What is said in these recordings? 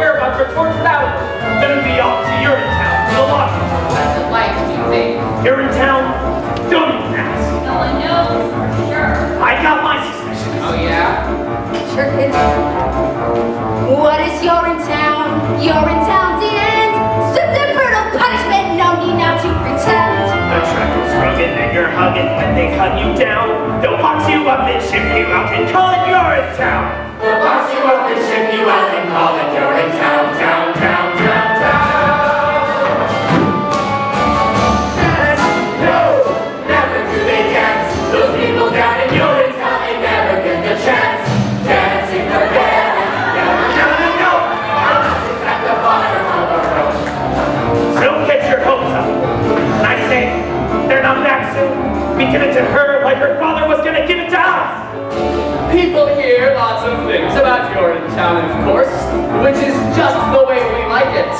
whereabouts are tortured out. Gonna be off to Urinetown, to the lost. What's it like, do you think? Urinetown? Don't even ask. No one knows for sure. I got my suspicions. Oh, yeah? Sure, kids. What is Urinetown? Urinetown the end. Stripped and brutal punishment, no need now to pretend. The tractor's rugged and you're hugging when they cut you down. They'll box you up and ship you out and call it Urinetown. They'll box you up and ship you out and call it Urinetown, town, town, town, town. Dance? No, never do they dance. Those people down in Urinetown, they never get the chance. Dancing the band, no, unless it's at the bottom of the road. Don't get your hopes up. And I say, they're not back soon. We give it to her like her father was gonna give it to us. People hear lots of things about Urinetown, of course, which is just the way we like it.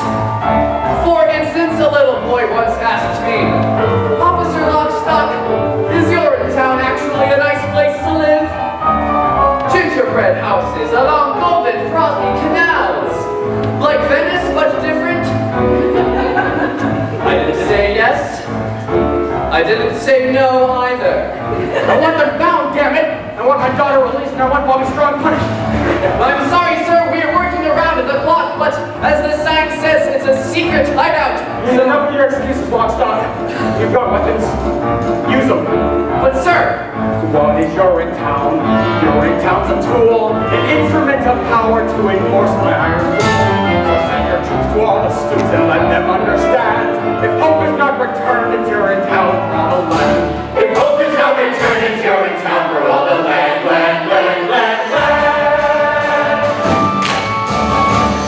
For instance, a little boy once asked me, Officer Lockstock, is Urinetown actually a nice place to live? Gingerbread houses along golden frothy canals. Like Venice, but different? I didn't say yes. I didn't say no either. I want them bound, damn it! I want my daughter released and I want Bobby Strong punished. I'm sorry, sir, we are working around the clock, but as the sign says, it's a secret hideout. Enough of your excuses, Lockstock. You've got weapons. Use them. But sir, What is Urinetown? Urinetown's a tool, an instrument of power to enforce my iron rule. So send your troops to all the stoops and let them understand. If hope is not returned, it's Urinetown for all the land. If hope is not returned, it's Urinetown for all the land, land, land, land, land.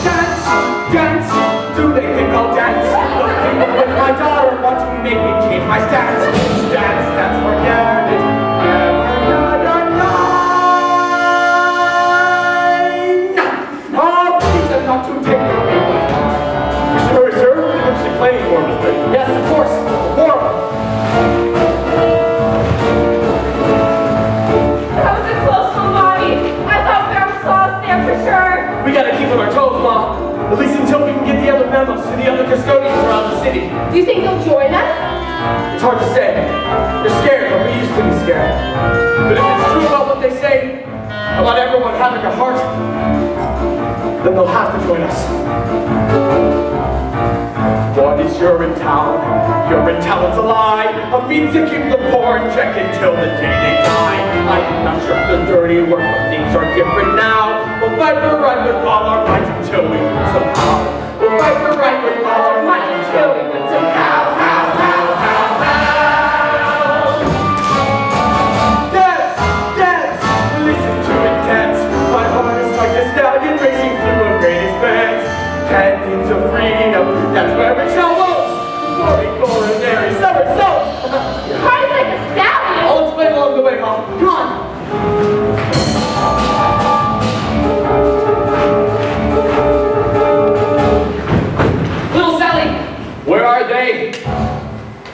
Dance, dance, do they think I'll dance? Those people with my daughter want to make me change my stance. Dance, dance, forget it. Never, nine. Oh, please, I'm not too take your people. Sir, what's the playing for me? Yes, of course. Horrible. That was a close one, Bobby. I thought there was sauce there for sure. We gotta keep on our toes, Mom. At least until we can get the other memos to the other custodians around the city. Do you think they'll join us? It's hard to say. They're scared, but we used to be scared. But if it's true about what they say, about everyone having a heart, then they'll have to join us. What is Urinetown? Urinetown's a lie. A means to keep the poor in check until the day they die. I'm not sure the dirty work, but things are different now. We'll fight for right with all our might until we win somehow. We'll fight for right with all our might until we win somehow. How, how, how, how. Dance, dance, listen to it dance. My heart is like a stallion racing through a great expanse. Canyons of freedom, that's where it shall waltz. Glory, ordinary somersaults. Your heart is like a stallion. I'll explain along the way, Mom. Come on. little Sally, where are they?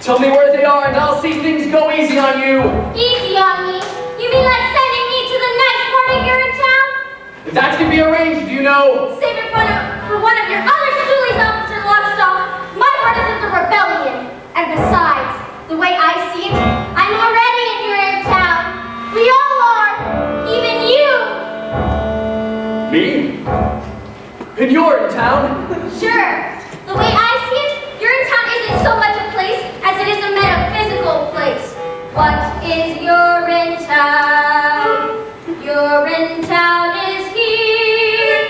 Tell me where they are and I'll see things go easy on you. Easy on me? You mean like sending me to the nice party here in town? If that can be arranged, you know. Save it for one of your other stoolies, Officer Lockstock. My part is with the rebellion. And besides, the way I see it, I'm already in your town. We all are. Even you. Me? And you're in town? Sure. The way I see it, Urinetown isn't so much a place as it is a metaphysical place. What is Urinetown? Urinetown is here.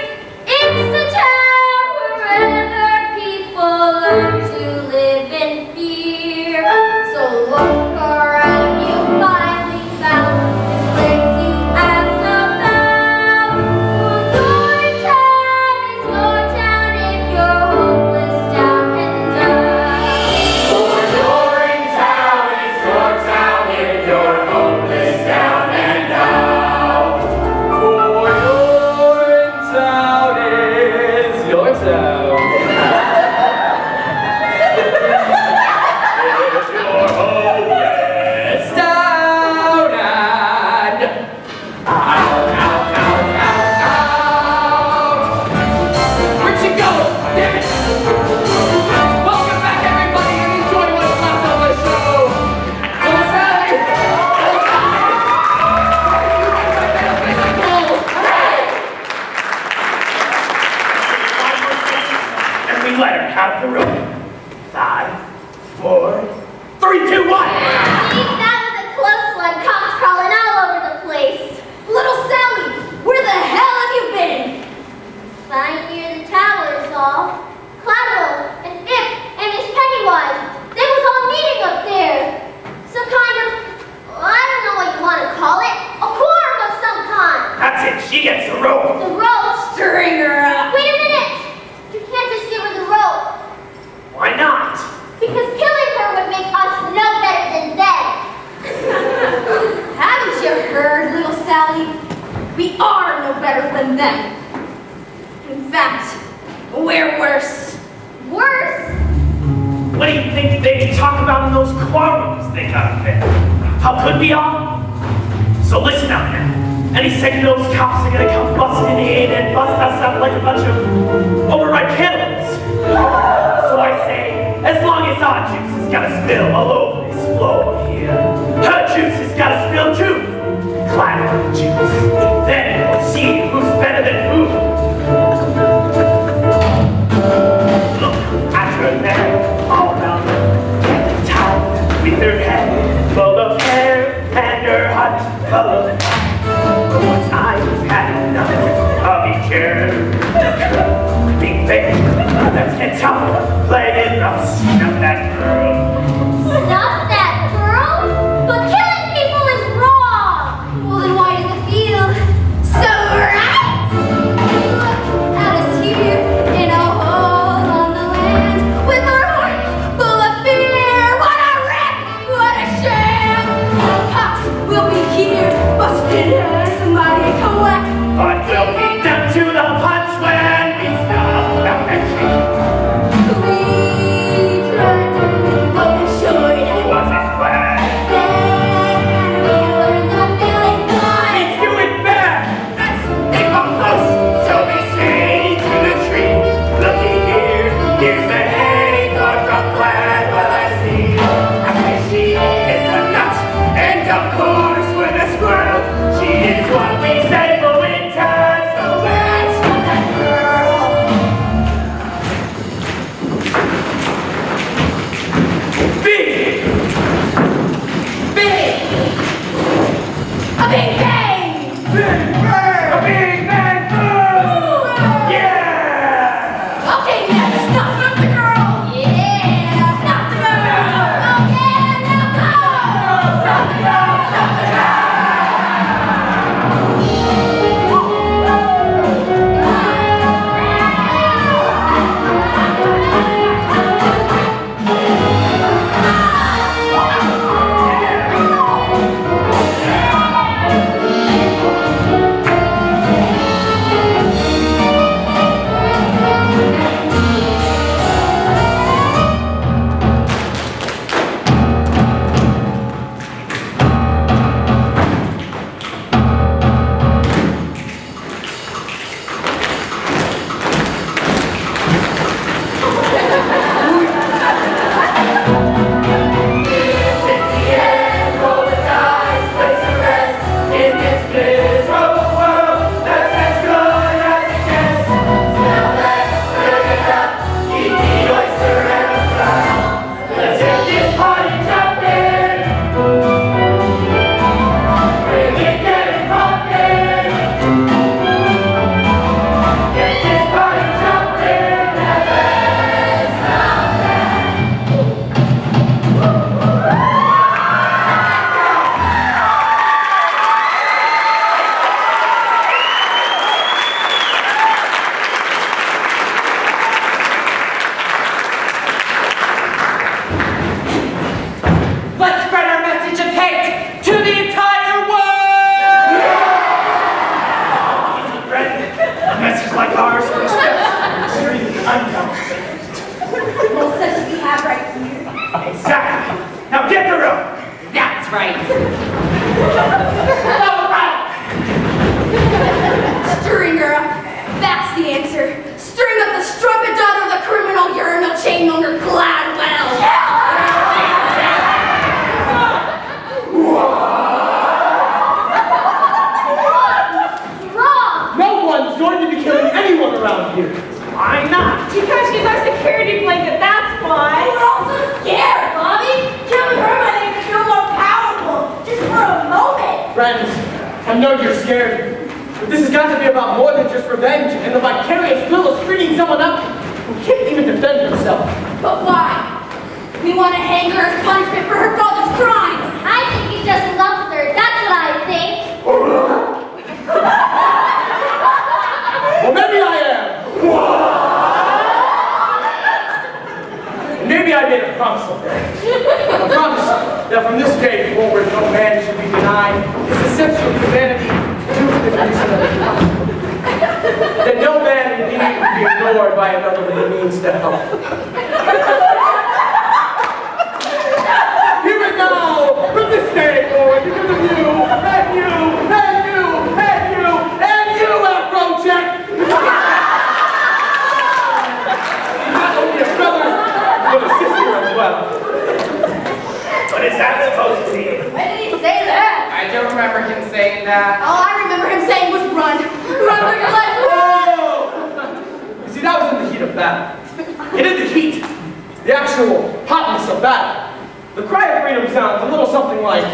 It's the town wherever people learn to live in fear. So look around, you finally found this place you asked about. Urinetown is your town if you're hopeless, down and down. For Urinetown is your town if you're hopeless, down and out. For we let her have the rope. 5, 4, 3, 2, 1. That was a close one. Cops crawling all over the place. Little Sally, where the hell have you been? Lying near the tower is all. Cladwell and Ip and Miss Pennywise, they was all meeting up there. Some kind of, I don't know what you want to call it, a quorum of some kind. That's it. She gets the rope. The rope. String her up. Wait a minute. You can't just give her the rope. Why not? Because killing her would make us no better than them. Haven't you heard, little Sally? We are no better than them. In fact, we're worse. Worse? What do you think they talk about in those quarrels they got up there? How good we are? So listen up now. Any second those cops are gonna come busting in and bust us up like a bunch of overripe cannibals. So I say, as long as our juice has gotta spill all over this floor here, her juice has gotta spill too. Climb juice. Then we'll see who's better than who. Look at her there, all around the town, with her head full of hair and her heart full of fire. Once I've had enough of each other. Big bang, let's get tough, play it rough, snuff that girl. Not that girl, but killing people is wrong. Well, then why does it feel so right? Look at us here in a hole on the land with our hearts full of fear. What a wreck! What a shame! Cops will be here, busted in somebody collect. But we'll beat them to the punch when we stop the machine. We tried to live what we should have. Wasn't glad. Then we learned the feeling good. It's doing better. Let's stick up close so we stay to the tree. Looky here, here's a acorn from Gladwell I see. I say she is a nut, and of course with a squirrel. She is what we say for winter, so let's not that girl. Why not? Because she's our security blanket, that's why. We're all so scared, Bobby. Killing her might make us feel more powerful, just for a moment. Friends, I know you're scared, but this has got to be about more than just revenge and the vicarious thrill of screening someone up who can't even defend himself. But why? We want to hang her as punishment for her father's crimes. I think he's just in love with her. That's what I think. Well, maybe I am. Maybe I made a promise of that. A promise that from this day forward, no man should be denied his essential humanity due to the condition of his life. That no man indeed would be ignored by another with the means to help. Here and now, from this day forward, because of you, and you, and you, and you, and you, Afrojack! Not only a brother, but a sister as well. What is that supposed to mean? When did he say that? I don't remember him saying that. All I remember him saying was run. Run for your life. Oh! You see, that was in the heat of battle. And in the heat, the actual hotness of battle, the cry of freedom sounds a little something like...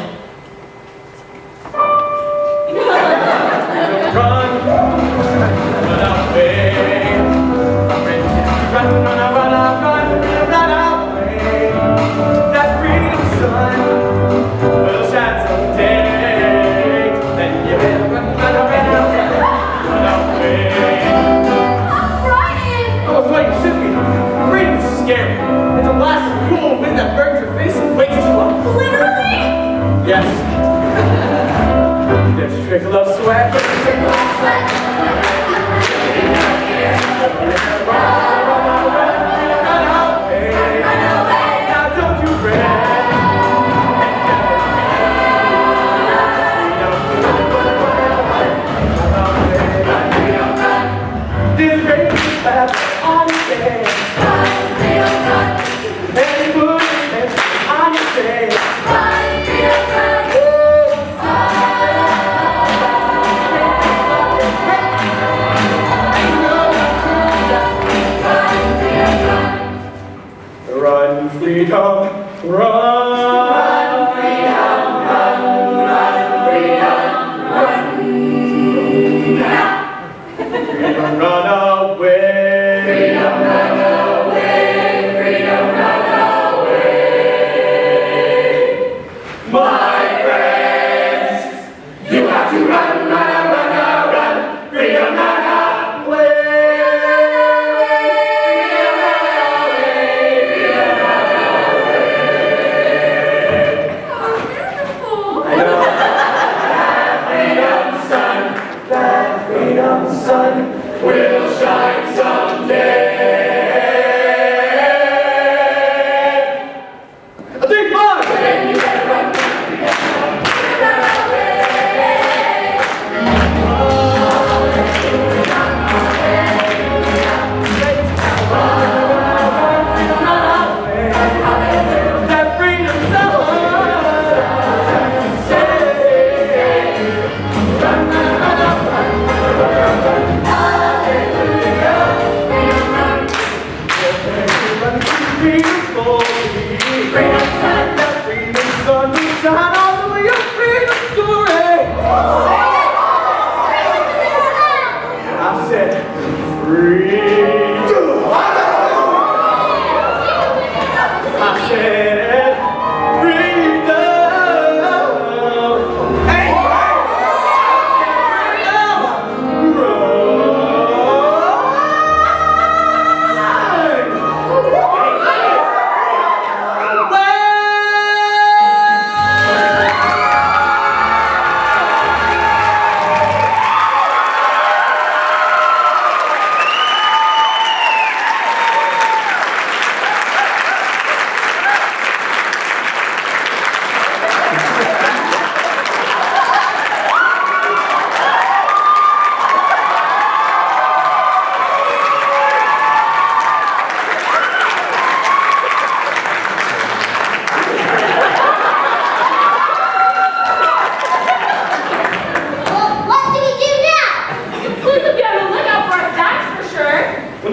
Run away. Run away. That freedom sun will shine someday. Then you better run away. I'm frightened. Oh, it's like it should be. Freedom is scary. It's a blast of cool wind that burns your face and wakes you up. Literally? Yes. There's a trickle of sweat. Now don't you rest. This great path on your day. Many footsteps on your day. Run, freedom, run! Freedom, run, run, freedom, run! Freedom, run away! Freedom, run away! Freedom, run away! My friends, you have to run, run, run, run! Freedom, run away!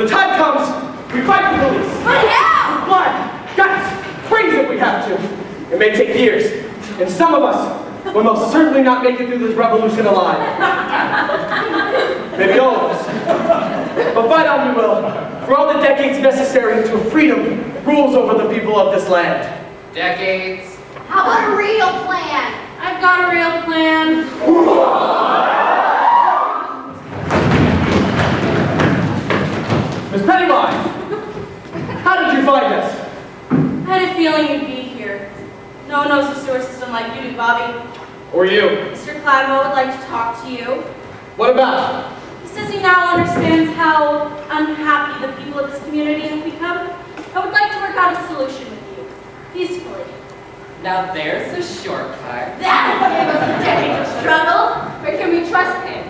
the time comes, we fight the police. But how? Blood, guts, crazy if we have to. It may take years, and some of us will most certainly not make it through this revolution alive. Maybe all of us. But fight on we will, for all the decades necessary until freedom rules over the people of this land. Decades. How about a real plan? I've got a real plan. Miss Pennywise, how did you find us? I had a feeling you'd be here. No one knows the sewer system like you do, Bobby. Or you? Mr. Cladwell would like to talk to you. What about? He says he now understands how unhappy the people of this community have become. I would like to work out a solution with you, peacefully. Now there's a shortcut. That will give us a decade of struggle. Or can we trust him?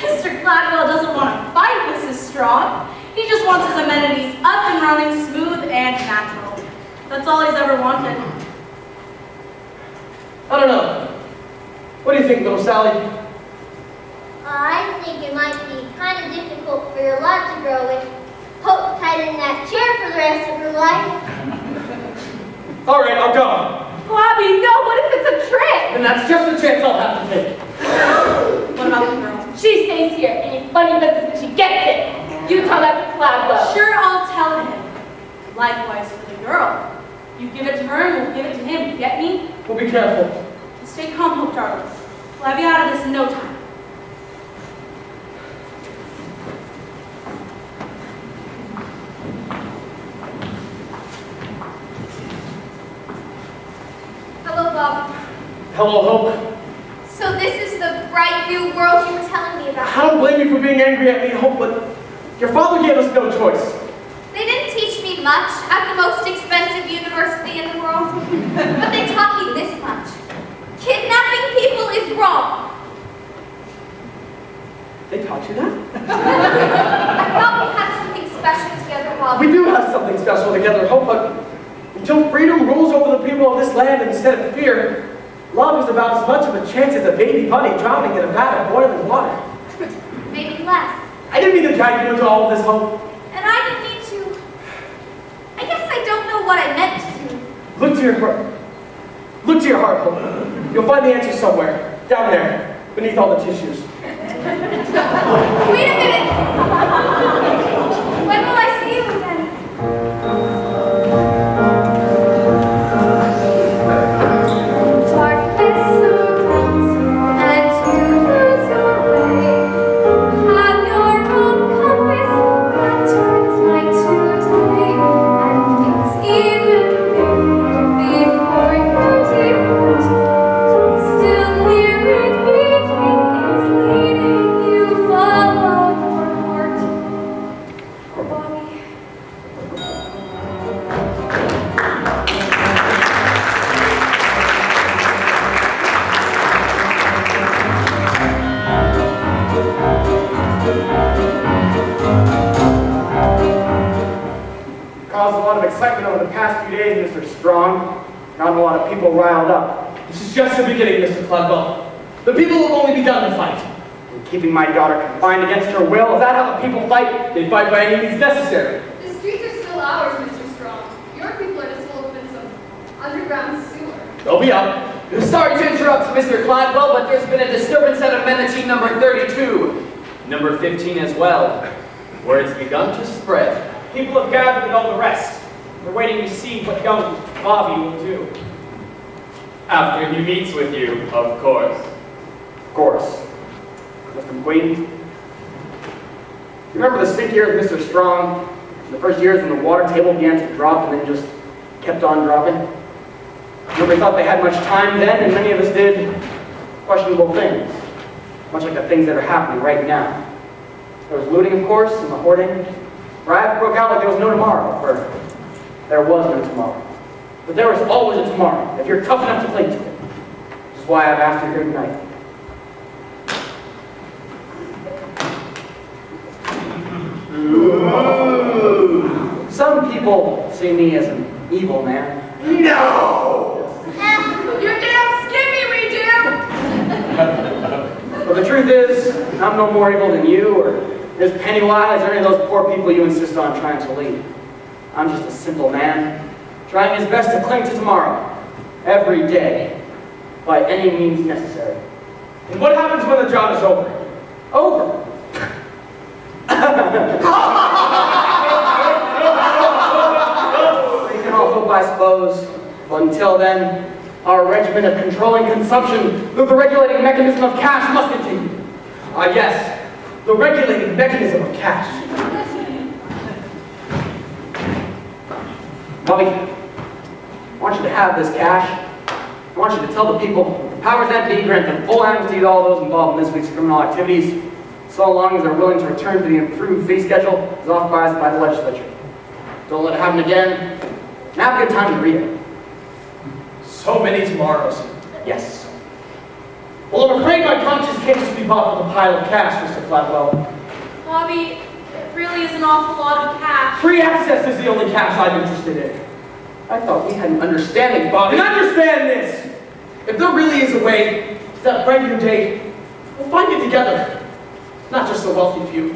Mr. Cladwell doesn't want to fight Mrs. Strong. He just wants his amenities up and running, smooth and natural. That's all he's ever wanted. I don't know. What do you think, little Sally? I think it might be kind of difficult for your lot to grow with Hope tied in that chair for the rest of her life. All right, I'll go. Bobby, no, what if it's a trick? And that's just the chance I'll have to take. What about the girl? She stays here. Any funny business and she gets it. You tell that to Cladwell. Sure, I'll tell him. Likewise for the girl. You give it to her and we'll give it to him, you get me? Well, be careful. Stay calm, Hope, darling. We'll have you out of this in no time. Hello, Bob. Hello, Hope. So this is the bright new world you were telling me about. I don't blame you for being angry at me, Hope, but your father gave us no choice. They didn't teach me much at the most expensive university in the world, but they taught me this much. Kidnapping people is wrong. They taught you that? I thought we had something special together, Bob. We do have something special together, Hope, but until freedom rules over the people of this land instead of fear, love is about as much of a chance as a baby bunny drowning in a vat of boiling water. Maybe less. I didn't mean to drag you into all of this, Hope. And I didn't mean to. I guess I don't know what I meant to do. Look to your heart. Look to your heart, Hope. You'll find the answer somewhere, down there, beneath all the tissues. Wait a minute! When will I see you again? Darkness surrounds and you lose your way. Have your own compass that turns night to day. And it's even before you depart. Still hear it beating, it's leading you, follow your heart. Bobby. Caused a lot of excitement over the past few days, Mr. Strong. Got a lot of people riled up. This is just the beginning, Mr. Cladwell. The people will only begun to fight. And keeping my daughter confined against her will, is that how the people fight? They fight by any means necessary. The streets are still ours, Mr. Strong. Your people are just full of some underground sewer. They'll be up. Sorry to interrupt, Mr. Cladwell, but there's been a disturbance at amenity number 32. Number 15 as well, where it's begun to spread. People have gathered and all the rest. They're waiting to see what young Bobby will do. After he meets with you, of course. Of course. Mr. McQueen. You remember the sick years of Mr. Strong? The first years when the water table began to drop and then just kept on dropping? Nobody thought they had much time then, and many of us did questionable things. Much like the things that are happening right now. There was looting, of course, and the hoarding. Riots broke out like there was no tomorrow, for there was no tomorrow. But there is always a tomorrow, if you're tough enough to cling to it. Which is why I've asked you here tonight. Ooh. Some people see me as an evil man. No! You damn skippy, we do! But the truth is, I'm no more evil than you or There's Pennywise or any of those poor people you insist on trying to lead. I'm just a simple man, trying his best to cling to tomorrow, every day, by any means necessary. And what happens when the job is over? Over. We can all hope, I suppose, but until then, our regimen of controlling consumption through the regulating mechanism of cash must continue. Ah, yes, the regulating mechanism of cash. Bobby, I want you to have this cash. I want you to tell the people the powers that be grant them full amnesty to all those involved in this week's criminal activities, so long as they're willing to return to the improved fee schedule as authorized by the legislature. Don't let it happen again. Now have a good time to read it. So many tomorrows. Yes. Well, I'm afraid my conscience can't just be bought with a pile of cash, Mr. Flatwell. Bobby, it really is an awful lot of cash. Free access is the only cash I'm interested in. I thought we had an understanding, Bobby. And understand this! If there really is a way to that brand new day, we'll find it together. Not just the wealthy few.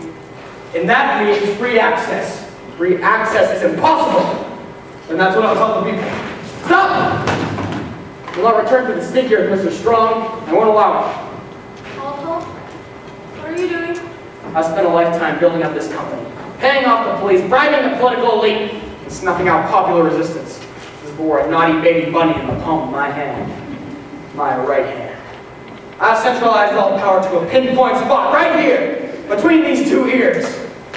And that means free access. Free access is impossible. And that's what I'll tell the people. Stop! Will not return to the stinker of Mr. Strong. I won't allow it. Alto, what are you doing? I spent a lifetime building up this company, paying off the police, bribing the political elite, and snuffing out popular resistance. This bore a naughty baby bunny in the palm of my hand. My right hand. I've centralized all power to a pinpoint spot right here, between these two ears.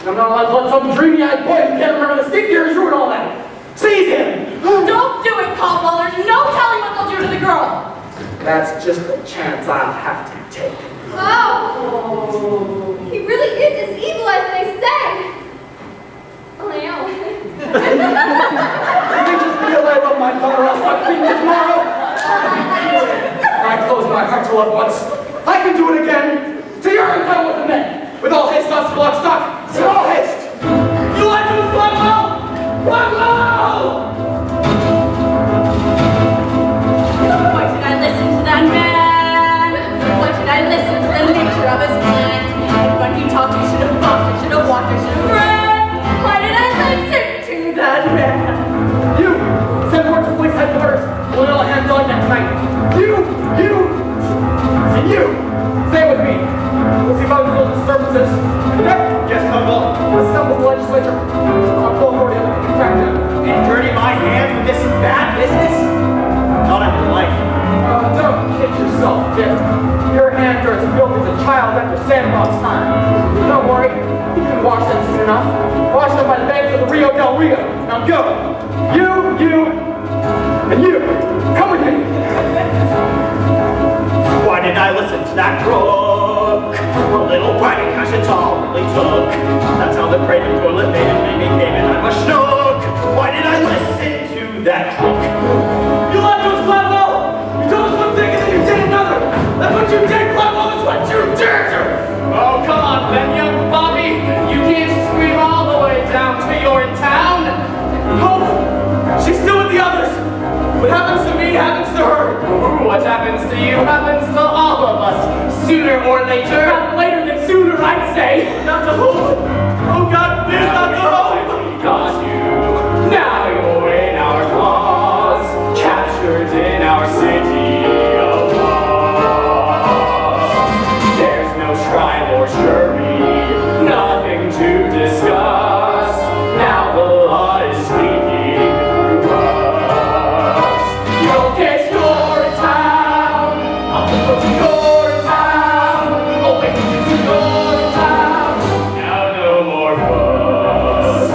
And I'm not allowed to let some dreamy-eyed boy who can't remember the stick ears ruin all that. Seize him! Don't do it, Caldwell. There's no telling what they'll do to the girl. That's just a chance I'll have to take. Oh, he really is as evil as they say. Oh, I know. You can just feel I love my daughter, I'll start beating you tomorrow. I close my heart to love once. I can do it again. To your income with the men. With all haste on block stock. To all haste. You like to Blackwell? Blackwell! Why should I listen to that man? Why should I listen to the nature of his plan? And when he talked, I should have walked, I should have walked, I should have ran. Why did I listen to that man? You! Send word to police headquarters. We'll all hands on that tonight. You! And you! Stay with me. We'll see about little disturbances. Yes, Caldwell. Assemble the legislature. I'll pull authority on the crackdown. And dirty my hands with this bad business? Not in your life. Don't kid yourself, Dick. Your hands are as filthy as a child after sandbox time. Don't worry, you can wash them soon enough. Wash them by the banks of the Rio del Rio. Now go. You, and you. Come with me. Why did I listen to that crook? A little bragging cash it all really took. That's how the craven toilet made me came and I'm a schnook. Why did I listen to that crook? You lied to us, Blackwell! You told us one thing and then you did another! That's what you did, Blackwell! That's what you did! Oh, come on, then, young Bobby! You can't scream all the way down to Urinetown! Hope! She's still with the others! What happens to me happens to her! Ooh, what happens to you happens to all of us! Sooner or later! Not later than sooner, I'd say! Not to whom? Oh, God, please, not to whom! Got you! Now you're in our claws! Captured in our city of lost. There's no trial or jury, nothing to discuss. Now the law is speaking through us. You'll get your town. I'll put your town. Oh, wait, it's your town. Now no more fuss.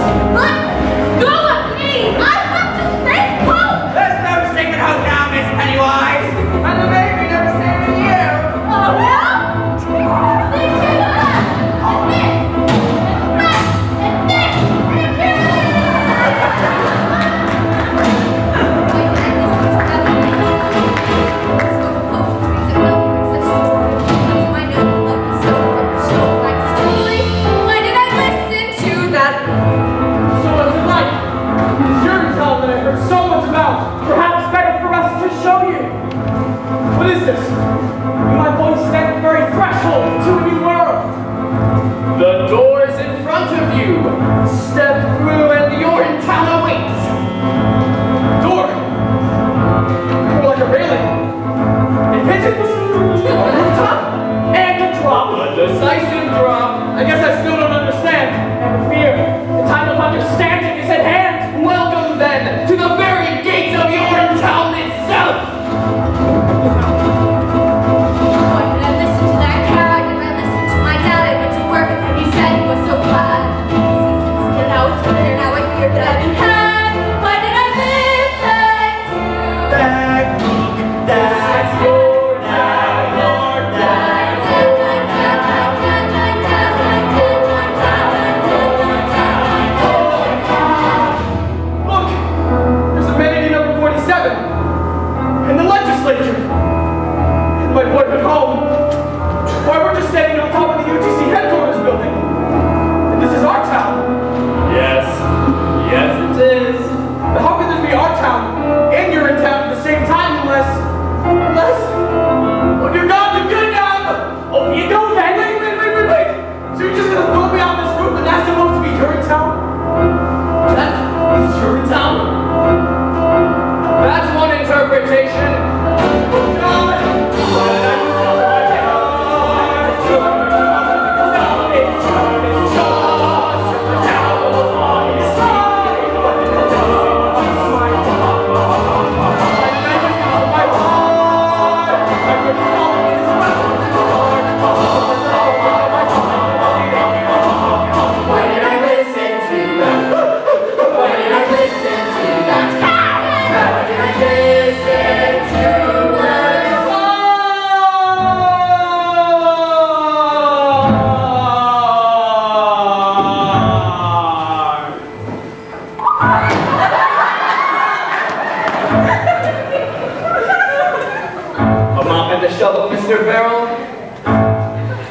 Mr. Farrell?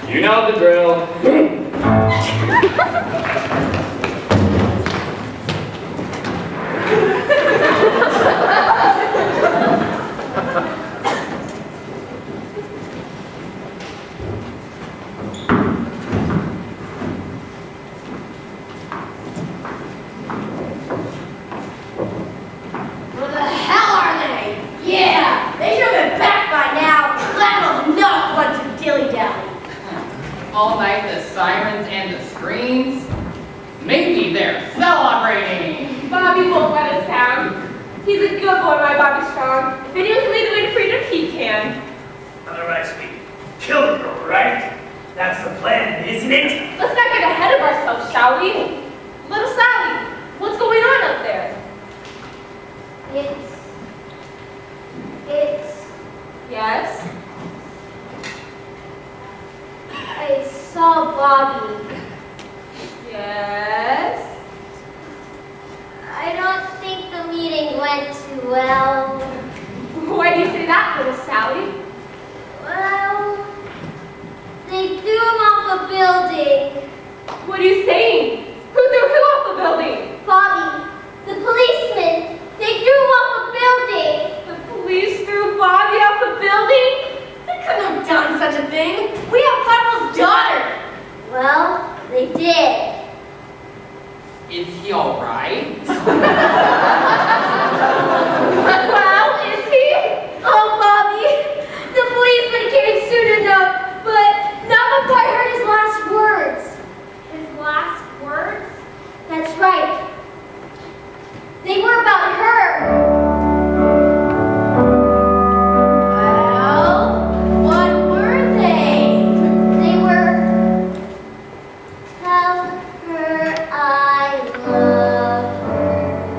You know the drill. Where the hell are they? Yeah, they should have been back by now. Glenville's not one to dilly-dally. All night the sirens and the screams. Maybe they're celebrating. Bobby won't let us down. He's a good boy, my Bobby Strong. If anyone can lead the way to freedom, he can. Otherwise, we kill the girl, right? That's the plan, isn't it? Let's not get ahead of ourselves, shall we? Little Sally, what's going on up there? It's... Yes? I saw Bobby. Yes? I don't think the meeting went too well. Why do you say that, little Sally? Well, they threw him off a building. What are you saying? Who threw who off the building? Bobby, the policeman, they threw him off a building. The police threw Bobby off the building? They couldn't have done such a thing. We have Cardinal's daughter. Well, they did. Is he all right? Well, is he? Oh, Bobby, the policeman came soon enough, but not before I heard his last words. His last words? That's right. They were about her. Well, what were they? They were, tell her I love her.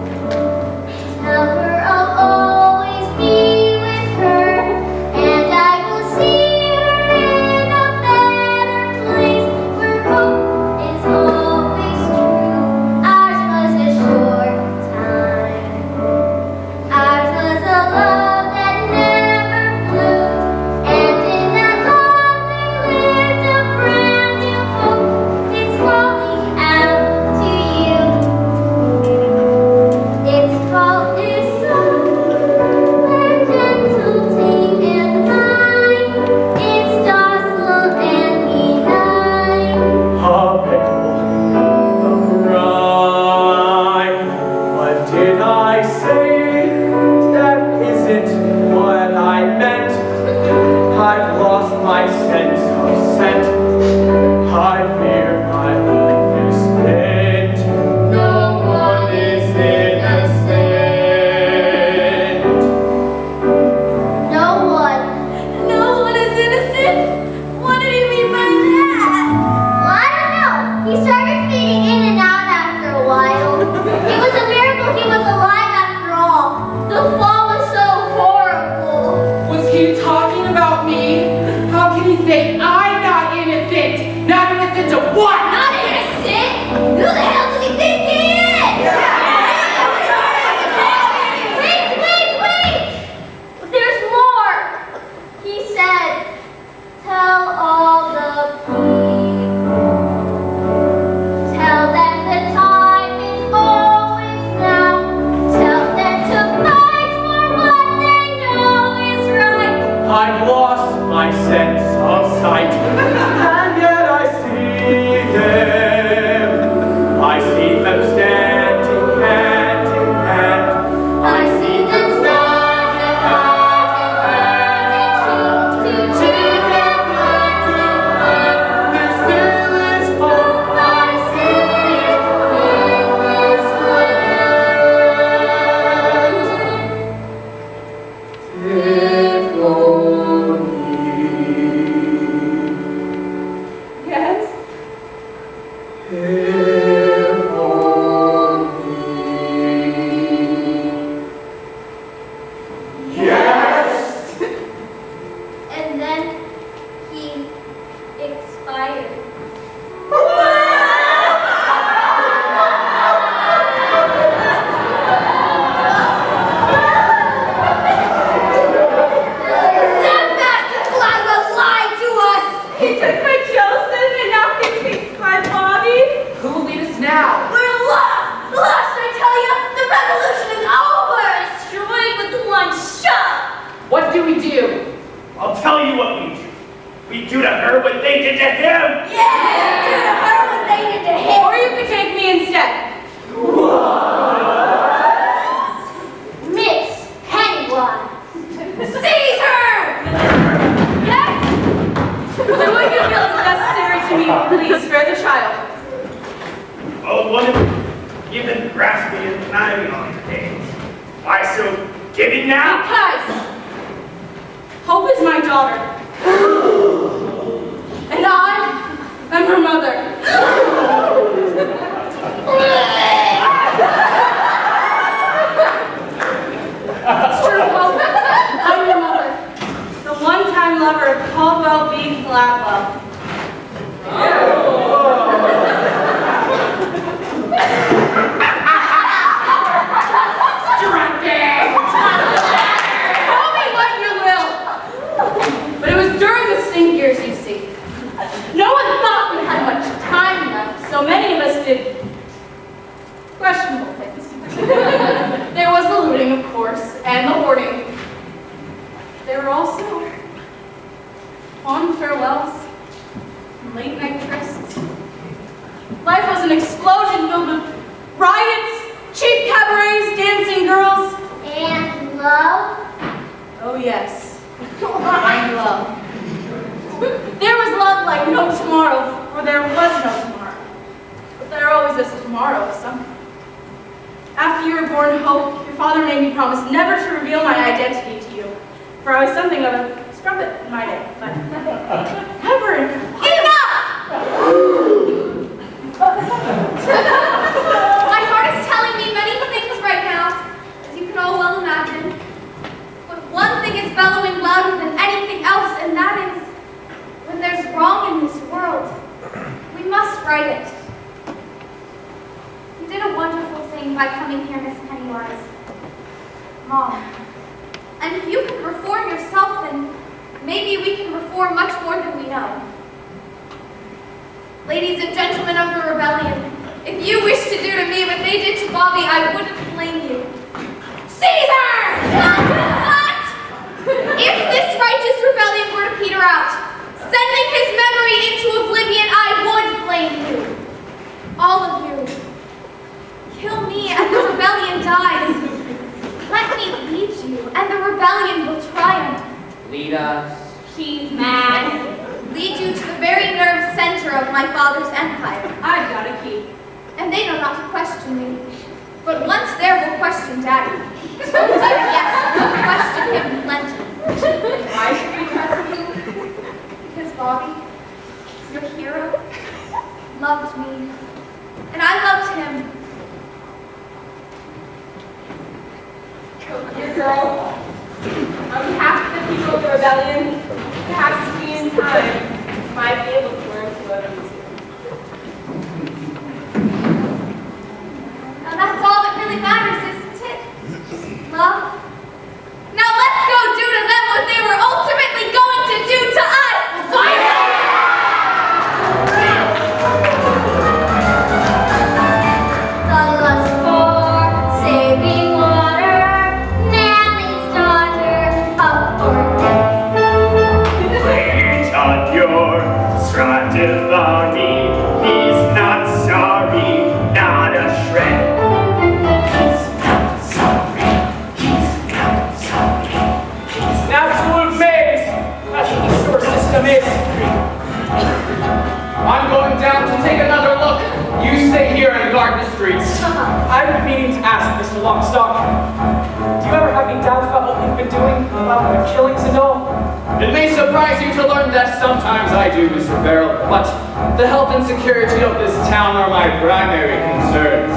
we do? I'll tell you what we do. We do to her what they did to him. Yeah! Do to her what they did to him. Or you could take me instead. Miss Pennywise. Caesar! Yes? Do what you feel is necessary to me. Please, spare the child. Oh, what if you've been grasping and conniving on your days? Why so giving now? Because Hope is my daughter. And I am her mother. It's true, Hope. I'm your mother. The one-time lover of Caldwell B. Flatwell. Call me what you will. But it was during the stink years, you see. No one thought we had much time left, so many of us did questionable things. There was the looting, of course, and the hoarding. There were also fond farewells and late night trysts. Life was an explosion filled with riots, cheap cabarets, dancing girls. And love. Oh yes, and love. There was love like no tomorrow, for there was no tomorrow. But there always is a tomorrow somehow. After you were born, Hope, your father made me promise never to reveal my identity to you, for I was something of a scrumpet in my day, but never enough! My heart is telling me many things right now, as you can all well imagine. But one thing is bellowing louder than anything else, and that is, when there's wrong in this world, we must right it. You did a wonderful thing by coming here, Miss Pennywise. Mom. And if you can reform yourself, then maybe we can reform much more than we know. Ladies and gentlemen of the rebellion, if you wish to do to me what they did to Bobby, I wouldn't blame you. Caesar! What? If this righteous rebellion were to peter out, sending his memory into oblivion, I would blame you. All of you. Kill me and the rebellion dies. Let me lead you and the rebellion will triumph. Lead us. He's mad. Lead you to the very nerve center of my father's empire. I've got a key. And they know not to question me. But once there, we'll question Daddy. Oh dear, yes, we'll question him plenty. Why should we trust you? Because Bobby, your hero, loved me. And I loved him. Your girl, on behalf of the people of the rebellion, perhaps we in time might be able to learn to love you too. Now that's all that really matters, isn't it? Love? Now let's go do to them what they were ultimately going to do to us! The lust for saving water, Nelly's daughter, up for death. Wait on your Stradivari. He's not sorry, not a shred. He's not sorry. He's not sorry. An absolute maze! That's what the sewer system is. I'm going down to take another look. You stay here and guard the streets. I've been meaning to ask, Mr. Lockstock. Do you ever have any doubts about what we've been doing? About the killings and all? It may surprise you to learn that sometimes I do, Mr. Barrel, but the health and security of this town are my primary concerns.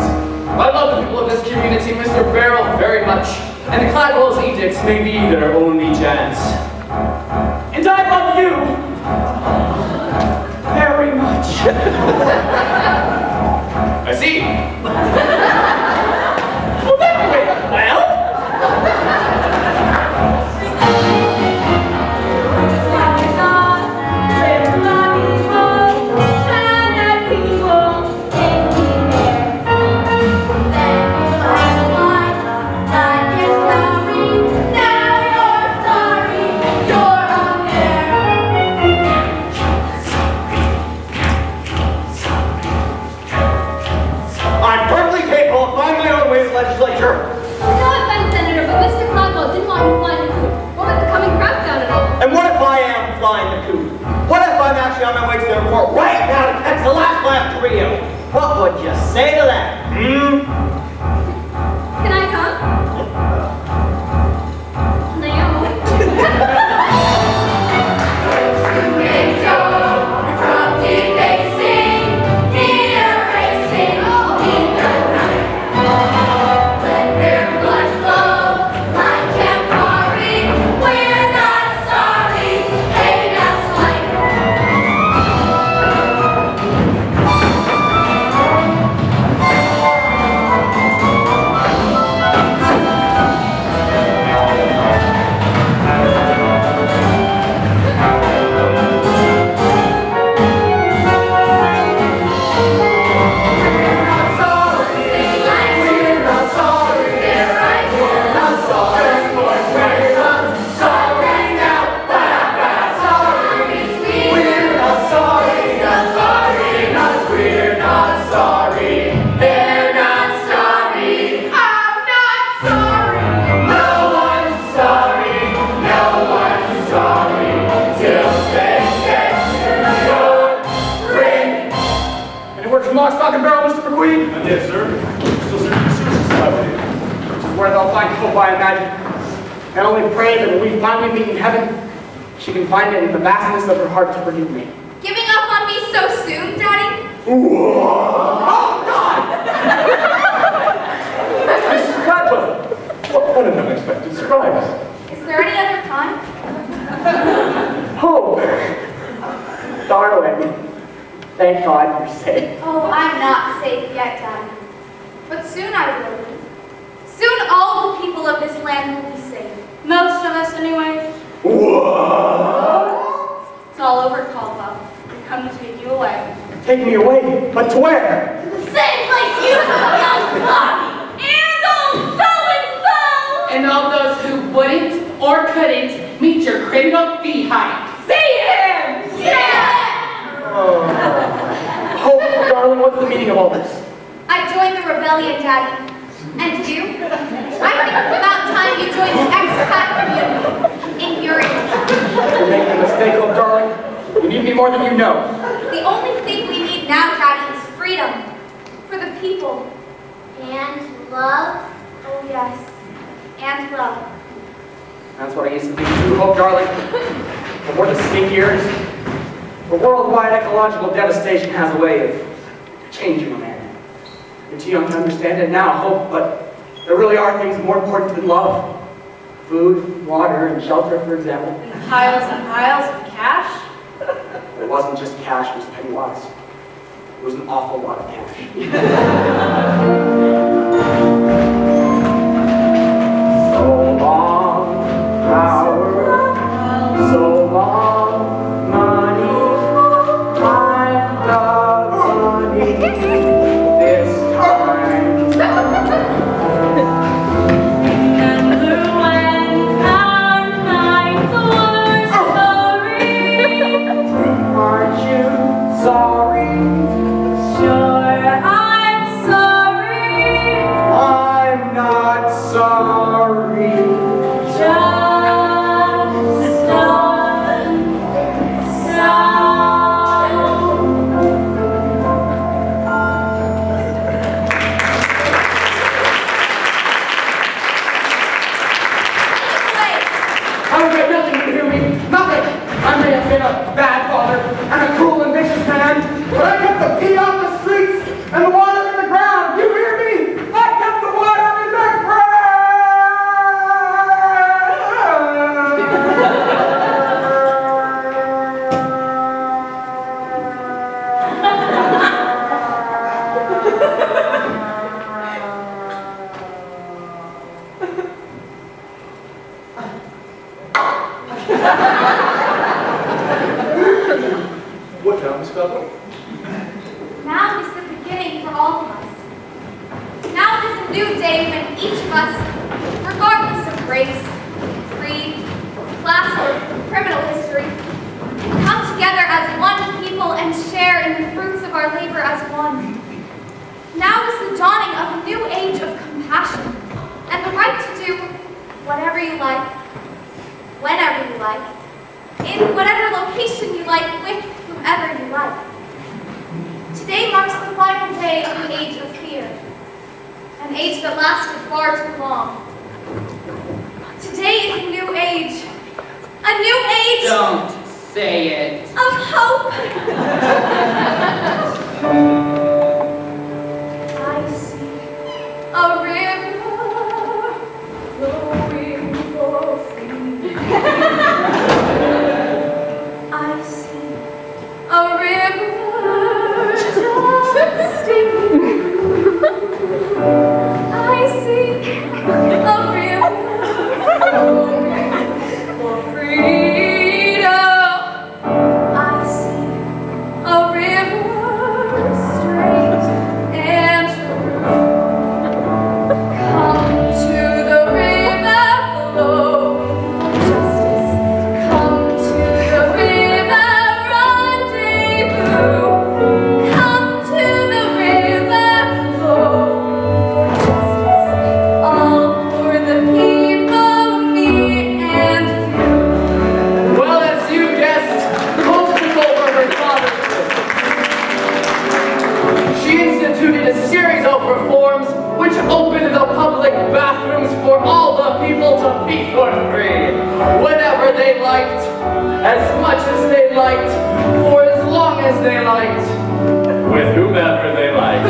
I love the people of this community, Mr. Barrel, very much, and Cladwell's edicts may be their only chance. And I love you very much. I see. Well, that went well. Now you're sorry. legislature. No offense, Senator, but Mr. Cloudwell didn't want you flying the coop. What with the coming crackdown and all? And what if I am flying the coop? What if I'm actually on my way to the airport right now to catch the last flight to Rio? What would you say to that? Can I come? No. Stock and barrel, Mr. McQueen? Yes, sir. Still serving the services, I believe. Which is where they'll find hope, I imagine. I only pray that when we finally meet in heaven, she can find it in the vastness of her heart to forgive me. Giving up on me so soon, Daddy? Oh, God! Mrs. Cladwell! What an unexpected surprise. Is there any other time? Oh, darling. Thank God you're safe. Oh, I'm not safe yet, Daddy. But soon I will be. Soon all the people of this land will be safe. Most of us, anyway. What? It's all over, Caldwell. We've come to take you away. Take me away? But to where? The same place you go, young Bobby! And old so-and-so! And all those who wouldn't or couldn't meet your criminal behind. See him! Yeah! Oh, darling, what's the meaning of all this? I joined the rebellion, Daddy. And you? I think it's about time you joined the expat community in Urinetown. You're making a mistake, oh darling. You need me more than you know. The only thing we need now, Daddy, is freedom. For the people. And love. Oh, yes. And love. That's what I used to think too, Hope, darling. Before the skink years, the worldwide ecological devastation has a way of changing a man. You're too young to understand it now, Hope, but there really are things more important than love. Food, water, and shelter, for example. And piles of cash? It wasn't just cash, it was penny wise. It was an awful lot of cash. So long, power, so long, money, I'm the money this time. Remember when our nights were story? Aren't you sorry? Sure, I'm sorry. I'm not sorry. Just don't sound. I regret nothing, you hear me? Nothing! I may have been a bad father and a cruel and vicious man, but I kept the pee off the streets and the water in the ground. You hear me? I kept the water in the ground! What now, Miss Cladwell? Now is the beginning for all of us. Now is a new day when each of us, regardless of race, creed, class, or criminal history, can come together as one people and share in the fruits of our labor as one. Now is the dawning of a new age of compassion, far too long. Today is a new age. A new age Don't say it. of hope. I see a river flowing for free. I see a river just in you. I see a river flowing for freedom. I see a river straight and true. Come to the river flowing for justice. Come to the river rendezvous. Come to the river flowing for justice. All for the people, me and you. Well, as you guessed, most people were her father's sister. She instituted a series of reforms which opened the public bathrooms for all the people to pee for free, whenever they liked, as much as they liked, for as long as they liked, with whomever they liked.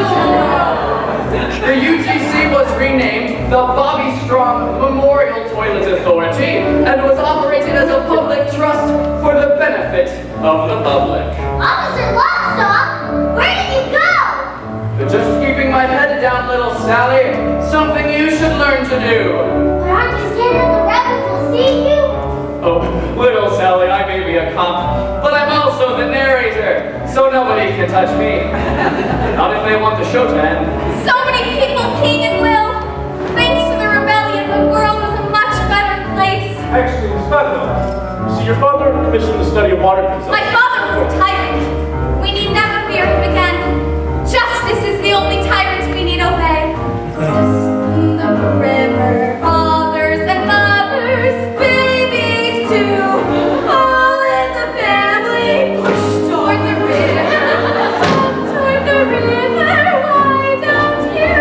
The UGC was renamed the Bobby Strong Memorial Toilet Authority and was operated as a public trust for the benefit of the public. Officer Lockstock, where did you go? Just keeping my head down, little Sally. Something you should learn to do. But aren't you scared that the rebels will see you? Oh, little Sally, I may be a cop, but I'm also the narrator, so nobody can touch me. Not if they want the show to end. So many people came and will. Thanks to the rebellion, the world is a much better place. Actually, it's not enough. See, your father commissioned the study of water consumption. My father was a tyrant. We need never fear him again. Justice is the only tyrant we need obey. The river, fathers and mothers, babies too, all in the family, push toward the river, toward the river, why don't you?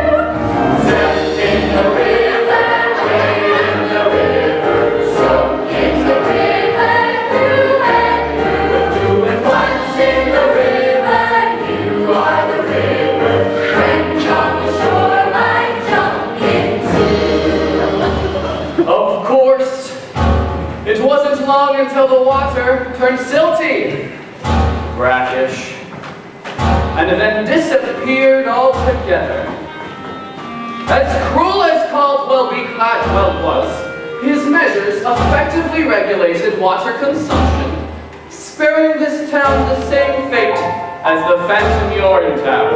Step in the river, wade in the river, soak in the river, through and through. And once in the river, you are the river. Friends on the shore might jump into. Of course, it wasn't long until the water turned silty, brackish, and then disappeared altogether. As cruel as Caldwell was, his measures effectively regulated water consumption, sparing this town the same fate as the phantom Urinetown.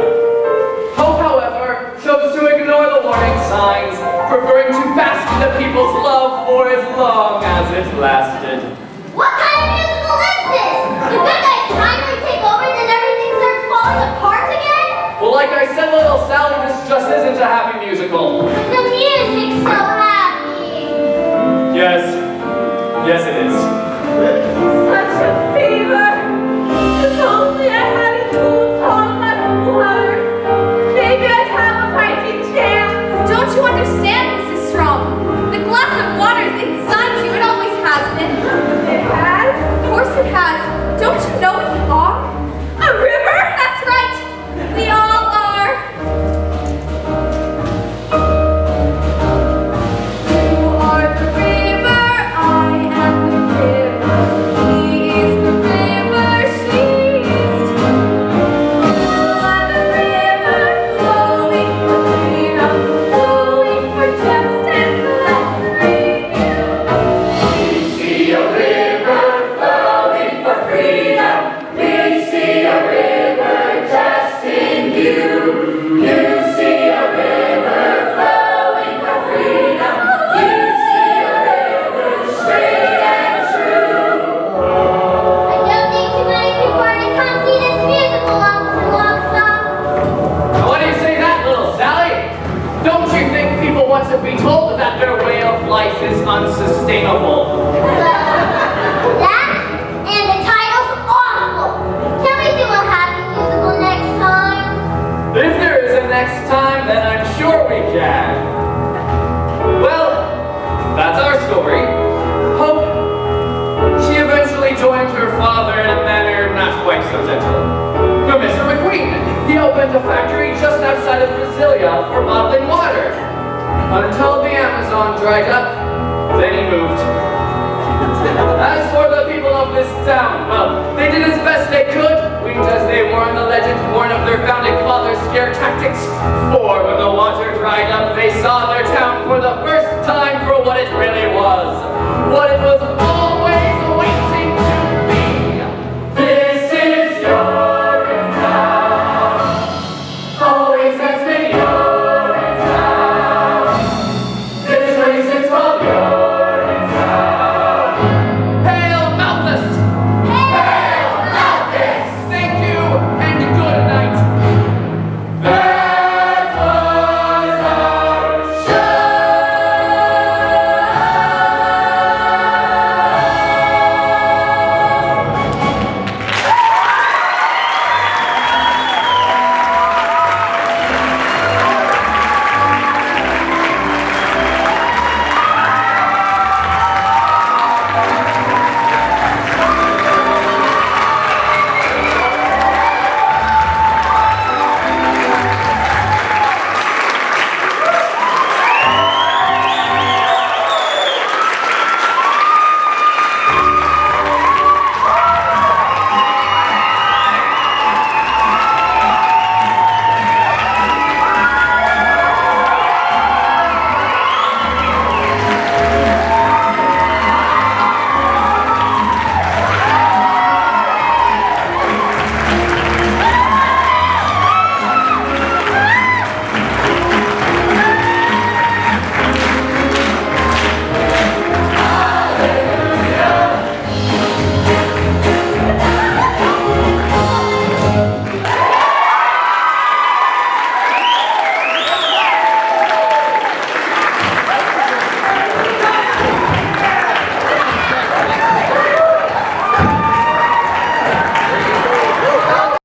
Hope, however, chose to ignore the warning signs, preferring to bask in the people's love for as long as it lasted. What kind of musical is this? You think I finally take over and then everything starts falling apart again? Well, like I said, little Sally, this just isn't a happy musical. The music's so happy. Yes. Yes, it is. Such a fever. If only I had a cool, tall glass of water. Maybe I'd have a fighting chance. Don't you understand, Mrs. Strong? The glass of water is inside you. It always has been. It has? Of course it has. Don't you know what you are? A river? That's right. We all are. You are the river. I am the river. He is the river. She is too. You are the river, flowing for freedom, flowing for justice. Let's renew. We see a river flowing for freedom. We see a river just in view. You see a river flowing for freedom. You see a river straight and true. I don't think too many people are to come see this musical, Officer Lockstock. Why do you say that, little Sally? Don't you think people want to be told that their way of life is unsustainable? That and the title's awful. Can we do a happy musical next time? If there is a next time, then I'm sure we can. dried up, then he moved. As for the people of this town, well, they did as best they could, weaned as they were in the legend born of their founding fathers' scare tactics. For when the water dried up, they saw their town for the first